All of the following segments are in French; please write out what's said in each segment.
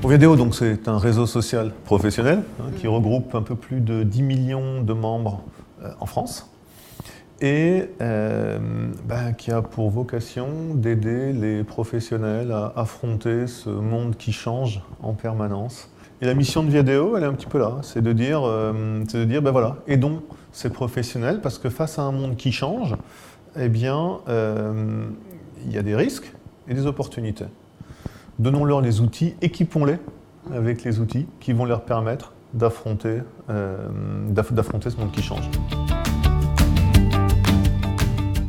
Viadeo, donc, c'est un réseau social professionnel qui regroupe un peu plus de 10 millions de membres en France et qui a pour vocation d'aider les professionnels à affronter ce monde qui change en permanence. Et la mission de Viadeo, elle est un petit peu là, c'est de dire, voilà, aidons ces professionnels parce que face à un monde qui change, eh bien, il y a des risques et des opportunités. Donnons-leur les outils, équipons-les avec les outils qui vont leur permettre d'affronter ce monde qui change.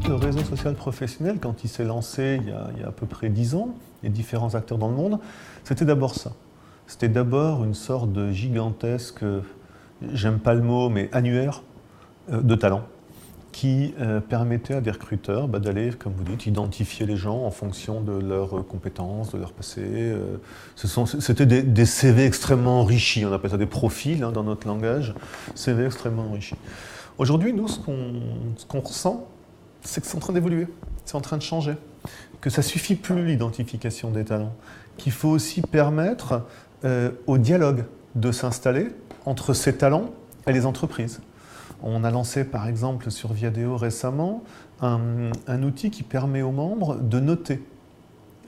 Le réseau social professionnel, quand il s'est lancé il y a à peu près 10 ans, les différents acteurs dans le monde, c'était d'abord ça. C'était d'abord une sorte de gigantesque, j'aime pas le mot, mais annuaire de talents, qui permettait à des recruteurs d'aller, comme vous dites, identifier les gens en fonction de leurs compétences, de leur passé. C'était des CV extrêmement enrichis, on appelle ça des profils dans notre langage, CV extrêmement enrichis. Aujourd'hui, nous, ce qu'on ressent, c'est que c'est en train d'évoluer, c'est en train de changer, que ça ne suffit plus l'identification des talents, qu'il faut aussi permettre au dialogue de s'installer entre ces talents et les entreprises. On a lancé par exemple sur Viadeo récemment un outil qui permet aux membres de noter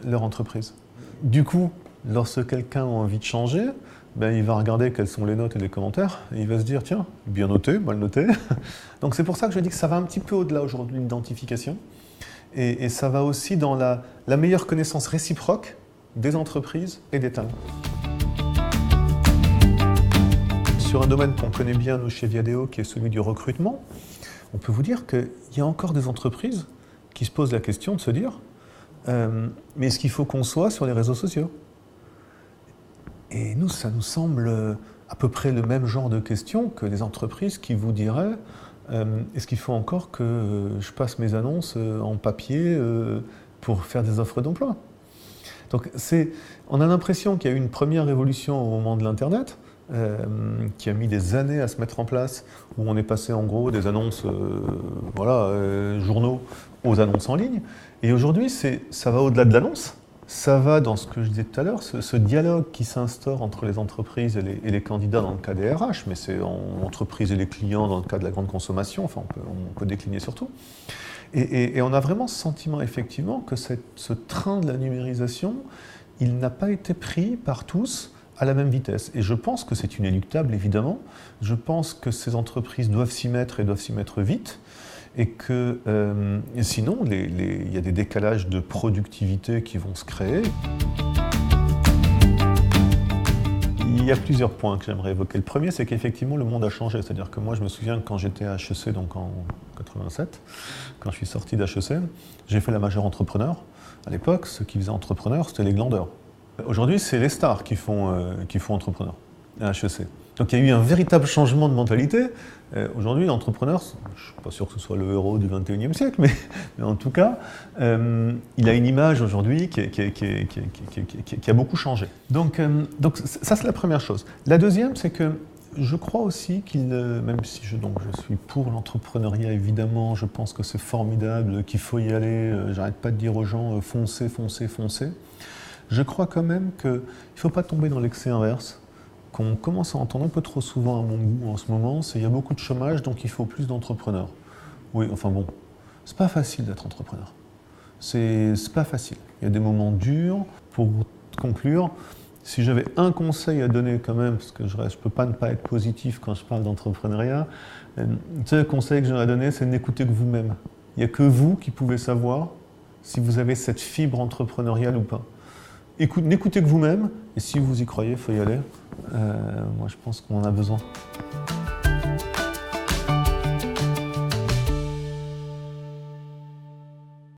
leur entreprise. Du coup, lorsque quelqu'un a envie de changer, il va regarder quelles sont les notes et les commentaires et il va se dire tiens, bien noté, mal noté. Donc c'est pour ça que je dis que ça va un petit peu au-delà aujourd'hui de l'identification et ça va aussi dans la meilleure connaissance réciproque des entreprises et des talents. Sur un domaine qu'on connaît bien, nous, chez Viadeo, qui est celui du recrutement, on peut vous dire qu'il y a encore des entreprises qui se posent la question de se dire mais est-ce qu'il faut qu'on soit sur les réseaux sociaux ? Et nous, ça nous semble à peu près le même genre de question que les entreprises qui vous diraient est-ce qu'il faut encore que je passe mes annonces en papier pour faire des offres d'emploi ? Donc on a l'impression qu'il y a eu une première révolution au moment de l'Internet, qui a mis des années à se mettre en place, où on est passé en gros des annonces journaux aux annonces en ligne. Et aujourd'hui, ça va au-delà de l'annonce, ça va dans ce que je disais tout à l'heure, ce dialogue qui s'instaure entre les entreprises et les candidats dans le cas des RH, mais c'est entreprises et les clients dans le cas de la grande consommation, enfin on peut décliner sur tout. Et on a vraiment ce sentiment effectivement que ce train de la numérisation, il n'a pas été pris par tous à la même vitesse. Et je pense que c'est inéluctable, évidemment. Je pense que ces entreprises doivent s'y mettre et doivent s'y mettre vite. Et que sinon, il y a des décalages de productivité qui vont se créer. Il y a plusieurs points que j'aimerais évoquer. Le premier, c'est qu'effectivement, le monde a changé. C'est-à-dire que moi, je me souviens que quand j'étais à HEC, donc en 87, quand je suis sorti d'HEC, j'ai fait la majeure entrepreneur. À l'époque, ceux qui faisaient entrepreneur, c'était les glandeurs. Aujourd'hui, c'est les stars qui font entrepreneur à HEC. Donc il y a eu un véritable changement de mentalité. Aujourd'hui, l'entrepreneur, je ne suis pas sûr que ce soit le héros du XXIe siècle, mais en tout cas, il a une image aujourd'hui qui a beaucoup changé. Donc ça, c'est la première chose. La deuxième, c'est que je crois aussi même si je suis pour l'entrepreneuriat, évidemment, je pense que c'est formidable, qu'il faut y aller, j'arrête pas de dire aux gens foncez, foncez, foncez. Je crois quand même qu'il ne faut pas tomber dans l'excès inverse, qu'on commence à entendre un peu trop souvent à mon goût en ce moment, c'est qu'il y a beaucoup de chômage, donc il faut plus d'entrepreneurs. Oui, enfin bon, c'est pas facile d'être entrepreneur. C'est pas facile. Il y a des moments durs. Pour conclure, si j'avais un conseil à donner quand même, parce que je ne peux pas ne pas être positif quand je parle d'entrepreneuriat, le conseil que j'aimerais donner, c'est n'écoutez que vous-même. Il n'y a que vous qui pouvez savoir si vous avez cette fibre entrepreneuriale ou pas. N'écoutez que vous-même, et si vous y croyez, il faut y aller. Moi, je pense qu'on en a besoin.